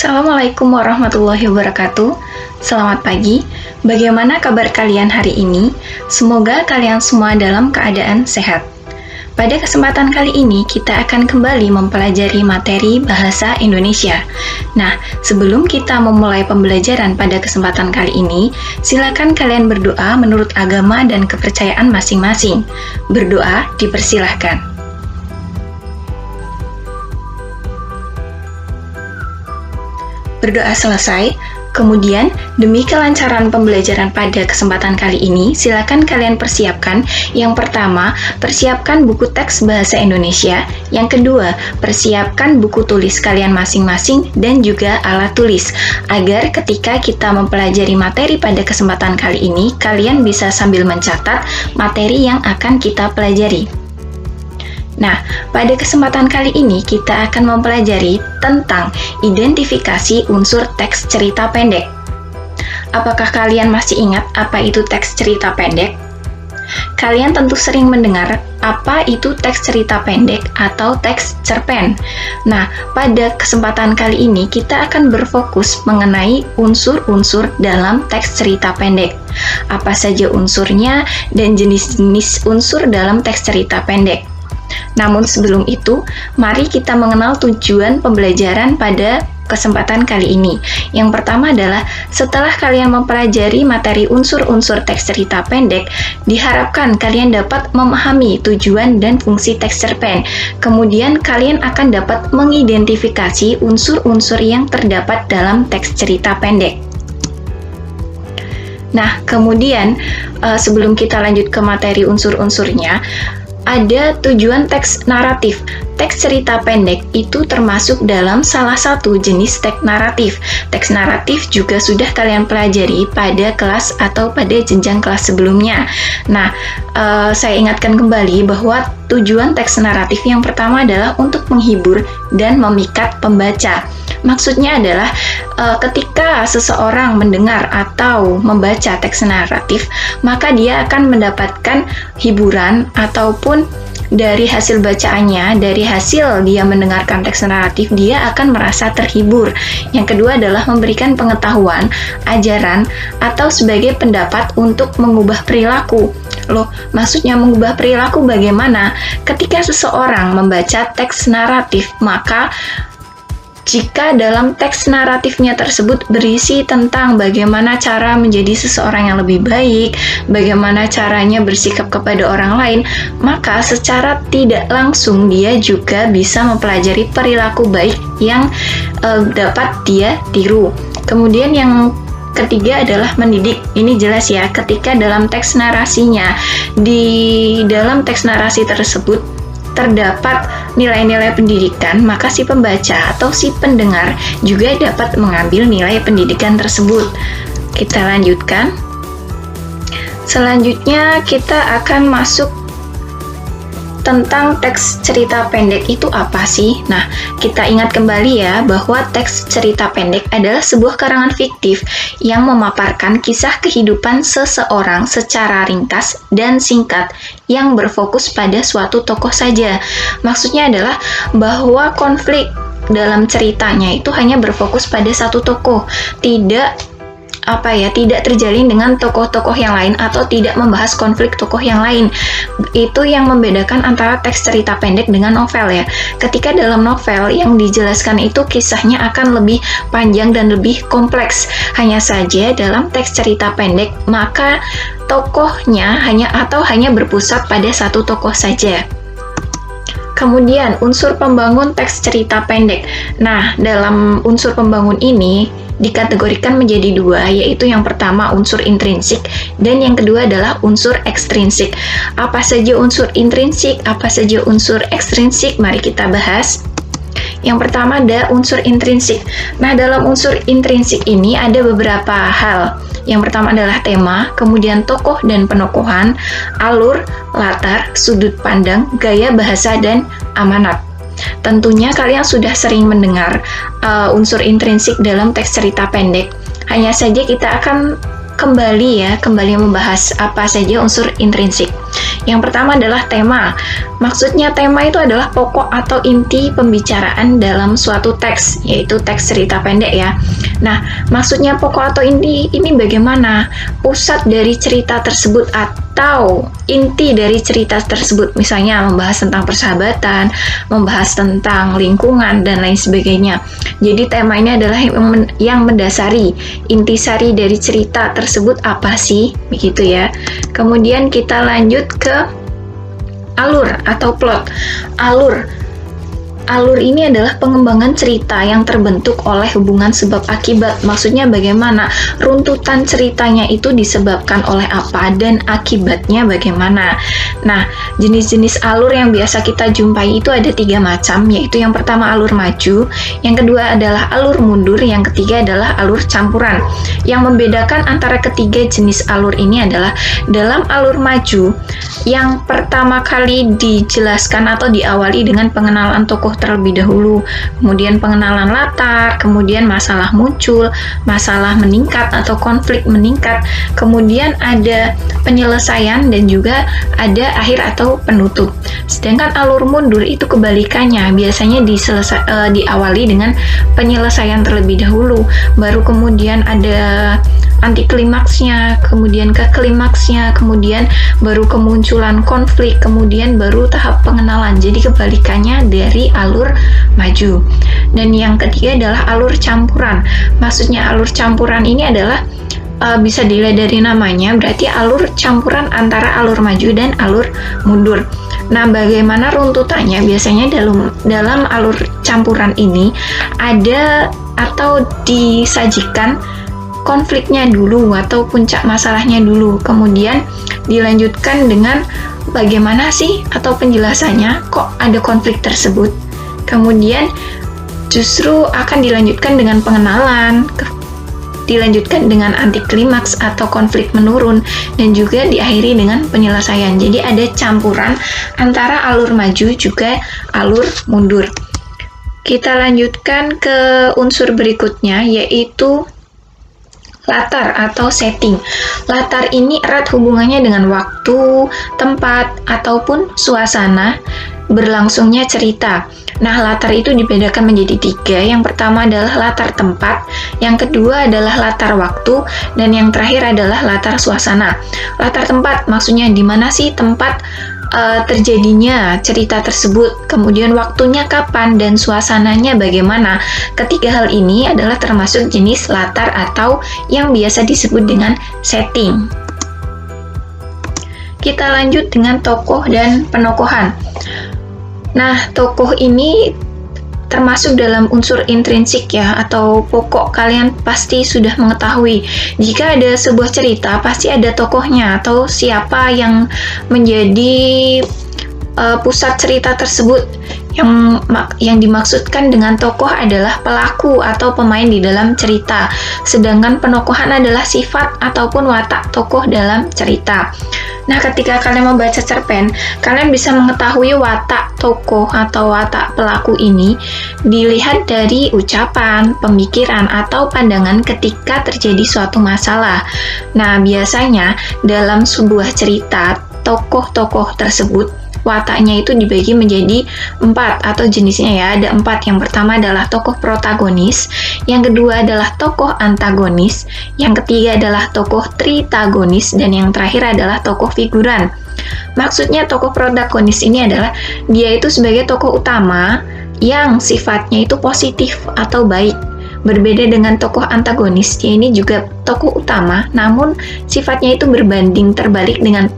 Assalamualaikum warahmatullahi wabarakatuh. Selamat pagi. Bagaimana kabar kalian hari ini? Semoga kalian semua dalam keadaan sehat. Pada kesempatan kali ini, kita akan kembali mempelajari materi bahasa Indonesia. Nah, sebelum kita memulai pembelajaran pada kesempatan kali ini, silakan kalian berdoa menurut agama dan kepercayaan masing-masing. Berdoa dipersilahkan. Berdoa selesai, kemudian demi kelancaran pembelajaran pada kesempatan kali ini, silakan kalian persiapkan. Yang pertama, persiapkan buku teks bahasa Indonesia. Yang kedua, persiapkan buku tulis kalian masing-masing dan juga alat tulis, agar ketika kita mempelajari materi pada kesempatan kali ini, kalian bisa sambil mencatat materi yang akan kita pelajari. Nah, pada kesempatan kali ini kita akan mempelajari tentang identifikasi unsur teks cerita pendek. Apakah kalian masih ingat apa itu teks cerita pendek? Kalian tentu sering mendengar apa itu teks cerita pendek atau teks cerpen. Nah, pada kesempatan kali ini kita akan berfokus mengenai unsur-unsur dalam teks cerita pendek. Apa saja unsurnya dan jenis-jenis unsur dalam teks cerita pendek. Namun sebelum itu, mari kita mengenal tujuan pembelajaran pada kesempatan kali ini. Yang pertama adalah setelah kalian mempelajari materi unsur-unsur teks cerita pendek, diharapkan kalian dapat memahami tujuan dan fungsi teks cerpen. Kemudian kalian akan dapat mengidentifikasi unsur-unsur yang terdapat dalam teks cerita pendek. Nah, kemudian sebelum kita lanjut ke materi unsur-unsurnya, ada tujuan teks naratif. Teks cerita pendek itu termasuk dalam salah satu jenis teks naratif. Teks naratif juga sudah kalian pelajari pada kelas atau pada jenjang kelas sebelumnya. Nah, saya ingatkan kembali bahwa tujuan teks naratif yang pertama adalah untuk menghibur dan memikat pembaca. Maksudnya adalah ketika seseorang mendengar atau membaca teks naratif, maka dia akan mendapatkan hiburan ataupun dari hasil bacaannya, dari hasil dia mendengarkan teks naratif, dia akan merasa terhibur. Yang kedua adalah memberikan pengetahuan, ajaran, atau sebagai pendapat untuk mengubah perilaku. Loh, maksudnya mengubah perilaku bagaimana? Ketika seseorang membaca teks naratif, maka jika dalam teks naratifnya tersebut berisi tentang bagaimana cara menjadi seseorang yang lebih baik, bagaimana caranya bersikap kepada orang lain, maka secara tidak langsung dia juga bisa mempelajari perilaku baik yang dapat dia tiru. Kemudian yang ketiga adalah mendidik. Ini jelas ya, ketika dalam teks narasinya, di dalam teks narasi tersebut terdapat nilai-nilai pendidikan, maka si pembaca atau si pendengar juga dapat mengambil nilai pendidikan tersebut. Kita lanjutkan. Selanjutnya kita akan masuk tentang teks cerita pendek itu apa sih? Nah, kita ingat kembali ya bahwa teks cerita pendek adalah sebuah karangan fiktif yang memaparkan kisah kehidupan seseorang secara ringkas dan singkat yang berfokus pada suatu tokoh saja. Maksudnya adalah bahwa konflik dalam ceritanya itu hanya berfokus pada satu tokoh, tidak terjalin dengan tokoh-tokoh yang lain atau tidak membahas konflik tokoh yang lain. Itu yang membedakan antara teks cerita pendek dengan novel ya. Ketika dalam novel yang dijelaskan itu kisahnya akan lebih panjang dan lebih kompleks. Hanya saja dalam teks cerita pendek maka tokohnya hanya berpusat pada satu tokoh saja. Kemudian unsur pembangun teks cerita pendek. Nah, dalam unsur pembangun ini dikategorikan menjadi dua, yaitu yang pertama unsur intrinsik dan yang kedua adalah unsur ekstrinsik. Apa saja unsur intrinsik, apa saja unsur ekstrinsik? Mari kita bahas. Yang pertama ada unsur intrinsik. Nah, dalam unsur intrinsik ini ada beberapa hal. Yang pertama adalah tema, kemudian tokoh dan penokohan, alur, latar, sudut pandang, gaya bahasa, dan amanat. Tentunya kalian sudah sering mendengar unsur intrinsik dalam teks cerita pendek. Hanya saja kita akan kembali membahas apa saja unsur intrinsik. Yang pertama adalah tema. Maksudnya tema itu adalah pokok atau inti pembicaraan dalam suatu teks, yaitu teks cerita pendek ya. Nah, maksudnya pokok atau inti ini bagaimana? Pusat dari cerita tersebut atau inti dari cerita tersebut, misalnya membahas tentang persahabatan, membahas tentang lingkungan, dan lain sebagainya. Jadi tema ini adalah yang mendasari intisari dari cerita tersebut apa sih, begitu ya. Kemudian kita lanjut ke alur atau plot. Alur ini adalah pengembangan cerita yang terbentuk oleh hubungan sebab akibat. Maksudnya bagaimana? Runtutan ceritanya itu disebabkan oleh apa dan akibatnya bagaimana. Nah, jenis-jenis alur yang biasa kita jumpai itu ada 3 macam, yaitu yang pertama alur maju, yang kedua adalah alur mundur, yang ketiga adalah alur campuran. Yang membedakan antara ketiga jenis alur ini adalah dalam alur maju, yang pertama kali dijelaskan atau diawali dengan pengenalan tokoh terlebih dahulu, kemudian pengenalan latar, kemudian masalah muncul, masalah meningkat atau konflik meningkat, kemudian ada penyelesaian dan juga ada akhir atau penutup. Sedangkan alur mundur itu kebalikannya, biasanya diawali dengan penyelesaian terlebih dahulu, baru kemudian ada anti klimaksnya, kemudian ke klimaksnya, kemudian baru kemunculan konflik, kemudian baru tahap pengenalan. Jadi kebalikannya dari alur maju. Dan yang ketiga adalah alur campuran. Maksudnya alur campuran ini adalah bisa dilihat dari namanya, berarti alur campuran antara alur maju dan alur mundur. Nah, bagaimana runtutannya? Biasanya dalam alur campuran ini ada atau disajikan konfliknya dulu atau puncak masalahnya dulu, kemudian dilanjutkan dengan bagaimana sih atau penjelasannya kok ada konflik tersebut, kemudian justru akan dilanjutkan dengan pengenalan, dilanjutkan dengan anti klimaks atau konflik menurun, dan juga diakhiri dengan penyelesaian. Jadi ada campuran antara alur maju juga alur mundur. Kita lanjutkan ke unsur berikutnya, yaitu latar atau setting. Latar ini erat hubungannya dengan waktu, tempat, ataupun suasana berlangsungnya cerita. Nah, latar itu dibedakan menjadi 3. Yang pertama adalah latar tempat, yang kedua adalah latar waktu, dan yang terakhir adalah latar suasana. Latar tempat maksudnya di mana sih tempat terjadinya cerita tersebut, kemudian waktunya kapan, dan suasananya bagaimana. Ketiga hal ini adalah termasuk jenis latar atau yang biasa disebut dengan setting. Kita lanjut dengan tokoh dan penokohan. Nah, tokoh ini termasuk dalam unsur intrinsik ya, atau pokok. Kalian pasti sudah mengetahui jika ada sebuah cerita pasti ada tokohnya atau siapa yang menjadi pusat cerita tersebut. Yang dimaksudkan dengan tokoh adalah pelaku atau pemain di dalam cerita, sedangkan penokohan adalah sifat ataupun watak tokoh dalam cerita. Nah, ketika kalian membaca cerpen, kalian bisa mengetahui watak tokoh atau watak pelaku ini dilihat dari ucapan, pemikiran, atau pandangan ketika terjadi suatu masalah. Nah, biasanya dalam sebuah cerita, tokoh-tokoh tersebut wataknya itu dibagi menjadi 4 atau jenisnya ya, ada 4. Yang pertama adalah tokoh protagonis, yang kedua adalah tokoh antagonis, yang ketiga adalah tokoh tritagonis, dan yang terakhir adalah tokoh figuran. Maksudnya tokoh protagonis ini adalah dia itu sebagai tokoh utama yang sifatnya itu positif atau baik. Berbeda dengan tokoh antagonis, dia ini juga tokoh utama, namun sifatnya itu berbanding terbalik dengan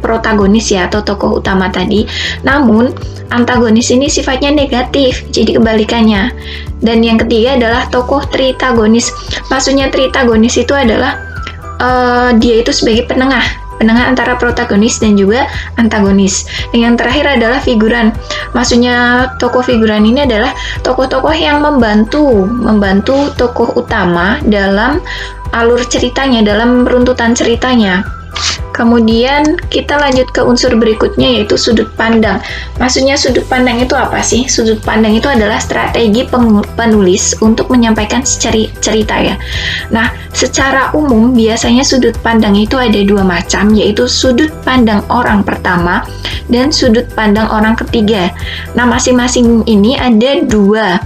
protagonis ya, atau tokoh utama tadi. Namun, antagonis ini sifatnya negatif, jadi kebalikannya. Dan yang ketiga adalah tokoh tritagonis. Maksudnya tritagonis itu adalah dia itu sebagai penengah antara protagonis dan juga antagonis. Dan yang terakhir adalah figuran. Maksudnya tokoh figuran ini adalah tokoh-tokoh yang membantu tokoh utama dalam alur ceritanya, dalam runtutan ceritanya. Kemudian kita lanjut ke unsur berikutnya, yaitu sudut pandang. Maksudnya sudut pandang itu apa sih? Sudut pandang itu adalah strategi penulis untuk menyampaikan cerita ya. Nah, secara umum biasanya sudut pandang itu ada dua macam, yaitu sudut pandang orang pertama dan sudut pandang orang ketiga. Nah, masing-masing ini ada dua.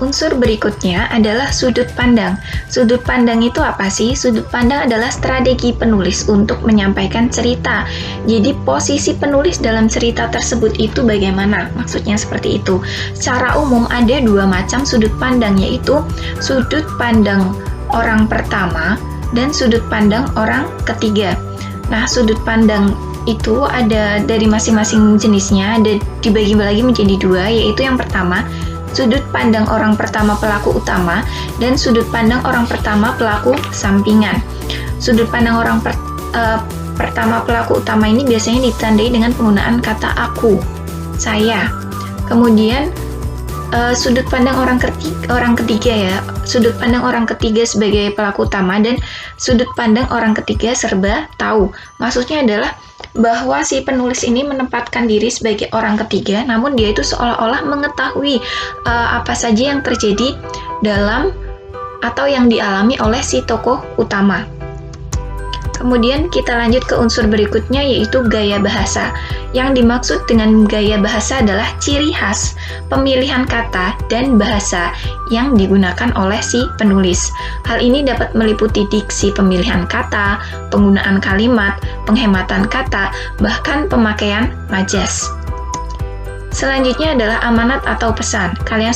Unsur berikutnya adalah sudut pandang. Sudut pandang itu apa sih? Sudut pandang adalah strategi penulis untuk menyampaikan cerita. Jadi posisi penulis dalam cerita tersebut itu bagaimana? Maksudnya seperti itu. Secara umum ada dua macam sudut pandang, yaitu sudut pandang orang pertama dan sudut pandang orang ketiga. Nah, sudut pandang itu ada dari masing-masing jenisnya, ada dibagi lagi menjadi dua, yaitu yang pertama sudut pandang orang pertama pelaku utama dan sudut pandang orang pertama pelaku sampingan. Sudut pandang orang pertama pelaku utama ini biasanya ditandai dengan penggunaan kata aku, saya. Kemudian sudut pandang orang ketiga ya, sudut pandang orang ketiga sebagai pelaku utama dan sudut pandang orang ketiga serba tahu. Maksudnya adalah bahwa si penulis ini menempatkan diri sebagai orang ketiga, namun dia itu seolah-olah mengetahui apa saja yang terjadi dalam atau yang dialami oleh si tokoh utama. Kemudian kita lanjut ke unsur berikutnya, yaitu gaya bahasa. Yang dimaksud dengan gaya bahasa adalah ciri khas, pemilihan kata, dan bahasa yang digunakan oleh si penulis. Hal ini dapat meliputi diksi pemilihan kata, penggunaan kalimat, penghematan kata, bahkan pemakaian majas. Selanjutnya adalah amanat atau pesan. Kalian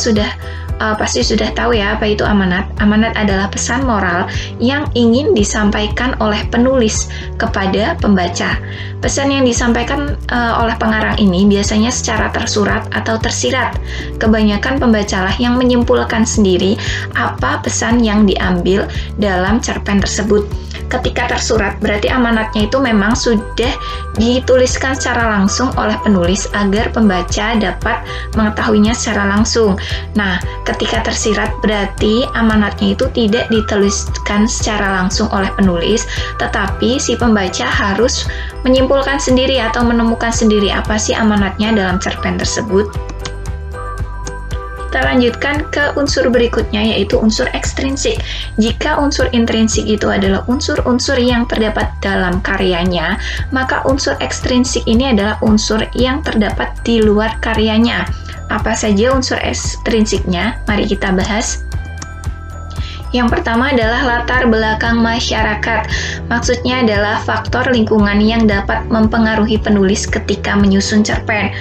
pasti sudah tahu ya apa itu amanat. Amanat adalah pesan moral yang ingin disampaikan oleh penulis kepada pembaca. Pesan yang disampaikan oleh pengarang ini biasanya secara tersurat atau tersirat. Kebanyakan pembacalah yang menyimpulkan sendiri apa pesan yang diambil dalam cerpen tersebut. Ketika tersurat, berarti amanatnya itu memang sudah dituliskan secara langsung oleh penulis agar pembaca dapat mengetahuinya secara langsung. Nah, ketika tersirat berarti amanatnya itu tidak dituliskan secara langsung oleh penulis, tetapi si pembaca harus menyimpulkan sendiri atau menemukan sendiri apa sih amanatnya dalam cerpen tersebut. Kita lanjutkan ke unsur berikutnya, yaitu unsur ekstrinsik. Jika unsur intrinsik itu adalah unsur-unsur yang terdapat dalam karyanya, maka unsur ekstrinsik ini adalah unsur yang terdapat di luar karyanya. Apa saja unsur ekstrinsiknya? Mari kita bahas. Yang pertama adalah latar belakang masyarakat. Maksudnya adalah faktor lingkungan yang dapat mempengaruhi penulis ketika menyusun cerpen.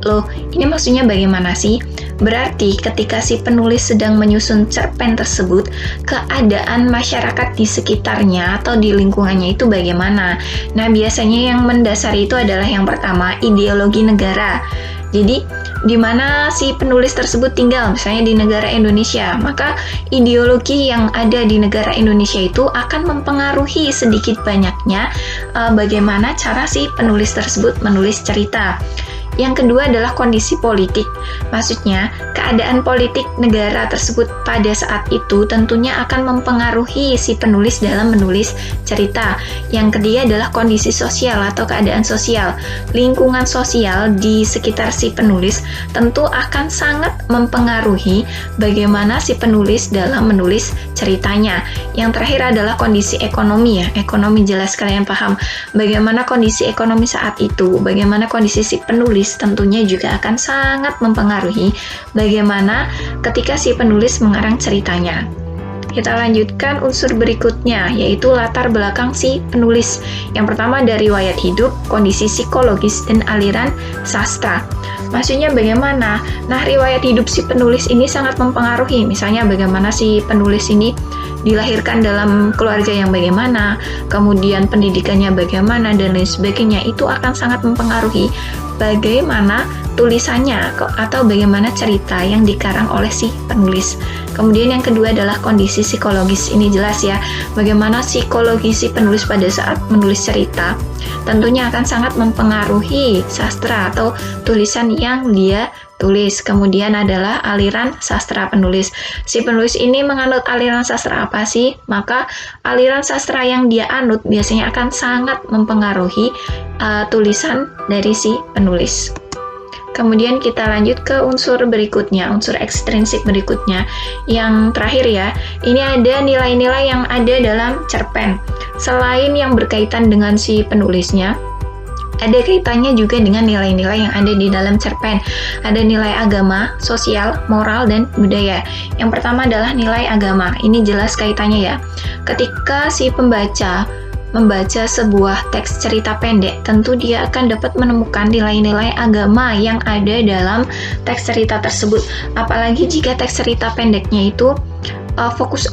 Loh, ini maksudnya bagaimana sih? Berarti ketika si penulis sedang menyusun cerpen tersebut, keadaan masyarakat di sekitarnya atau di lingkungannya itu bagaimana? Nah, biasanya yang mendasari itu adalah yang pertama, ideologi negara. Jadi, di mana si penulis tersebut tinggal, misalnya di negara Indonesia, maka ideologi yang ada di negara Indonesia itu akan mempengaruhi sedikit banyaknya bagaimana cara si penulis tersebut menulis cerita. Yang kedua adalah kondisi politik. Maksudnya, keadaan politik negara tersebut pada saat itu tentunya akan mempengaruhi si penulis dalam menulis cerita. Yang ketiga adalah kondisi sosial atau keadaan sosial. Lingkungan sosial di sekitar si penulis tentu akan sangat mempengaruhi bagaimana si penulis dalam menulis ceritanya. Yang terakhir adalah kondisi ekonomi ya. Ekonomi jelas kalian paham. Bagaimana kondisi ekonomi saat itu, bagaimana kondisi si penulis tentunya juga akan sangat mempengaruhi bagaimana ketika si penulis mengarang ceritanya. Kita lanjutkan unsur berikutnya, yaitu latar belakang si penulis. Yang pertama dari riwayat hidup, kondisi psikologis, dan aliran sastra. Maksudnya bagaimana? Nah, riwayat hidup si penulis ini sangat mempengaruhi. Misalnya bagaimana si penulis ini dilahirkan dalam keluarga yang bagaimana, kemudian pendidikannya bagaimana, dan lain sebagainya. Itu akan sangat mempengaruhi bagaimana tulisannya atau bagaimana cerita yang dikarang oleh si penulis. Kemudian yang kedua adalah kondisi psikologis. Ini jelas ya, bagaimana psikologi si penulis pada saat menulis cerita tentunya akan sangat mempengaruhi sastra atau tulisan yang dia tulis. Kemudian adalah aliran sastra penulis. Si penulis ini menganut aliran sastra apa sih? Maka aliran sastra yang dia anut biasanya akan sangat mempengaruhi tulisan dari si penulis. Kemudian kita lanjut ke unsur berikutnya, unsur ekstrinsik berikutnya. Yang terakhir ya, ini ada nilai-nilai yang ada dalam cerpen. Selain yang berkaitan dengan si penulisnya, ada kaitannya juga dengan nilai-nilai yang ada di dalam cerpen. Ada nilai agama, sosial, moral, dan budaya. Yang pertama adalah nilai agama. Ini jelas kaitannya ya. Ketika si pembaca membaca sebuah teks cerita pendek, tentu dia akan dapat menemukan nilai-nilai agama yang ada dalam teks cerita tersebut. Apalagi jika teks cerita pendeknya itu fokus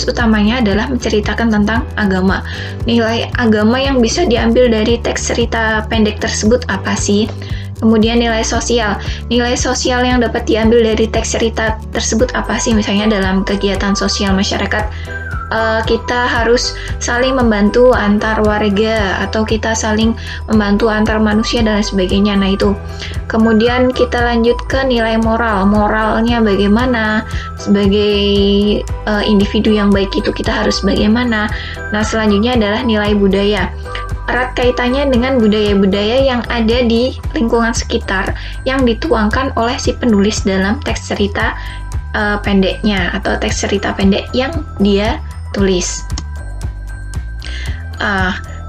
utamanya adalah menceritakan tentang agama. Nilai agama yang bisa diambil dari teks cerita pendek tersebut apa sih? Kemudian nilai sosial. Nilai sosial yang dapat diambil dari teks cerita tersebut apa sih? Misalnya dalam kegiatan sosial masyarakat, kita harus saling membantu antar warga atau kita saling membantu antar manusia dan sebagainya. Nah itu. Kemudian kita lanjut ke nilai moral. Moralnya bagaimana? Sebagai individu yang baik itu kita harus bagaimana? Nah selanjutnya adalah nilai budaya. Erat kaitannya dengan budaya-budaya yang ada di lingkungan sekitar yang dituangkan oleh si penulis dalam teks cerita pendeknya atau teks cerita pendek yang dia tulis.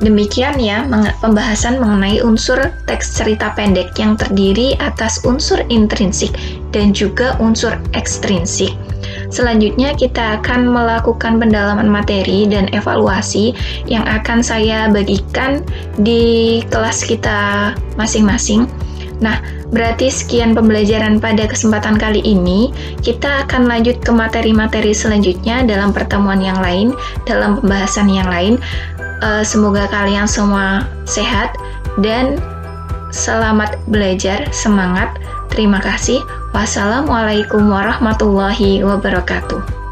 Demikian ya pembahasan mengenai unsur teks cerita pendek yang terdiri atas unsur intrinsik dan juga unsur ekstrinsik. Selanjutnya kita akan melakukan pendalaman materi dan evaluasi yang akan saya bagikan di kelas kita masing-masing. Nah, berarti sekian pembelajaran pada kesempatan kali ini. Kita akan lanjut ke materi-materi selanjutnya dalam pertemuan yang lain, dalam pembahasan yang lain. Semoga kalian semua sehat dan selamat belajar, semangat. Terima kasih. Wassalamualaikum warahmatullahi wabarakatuh.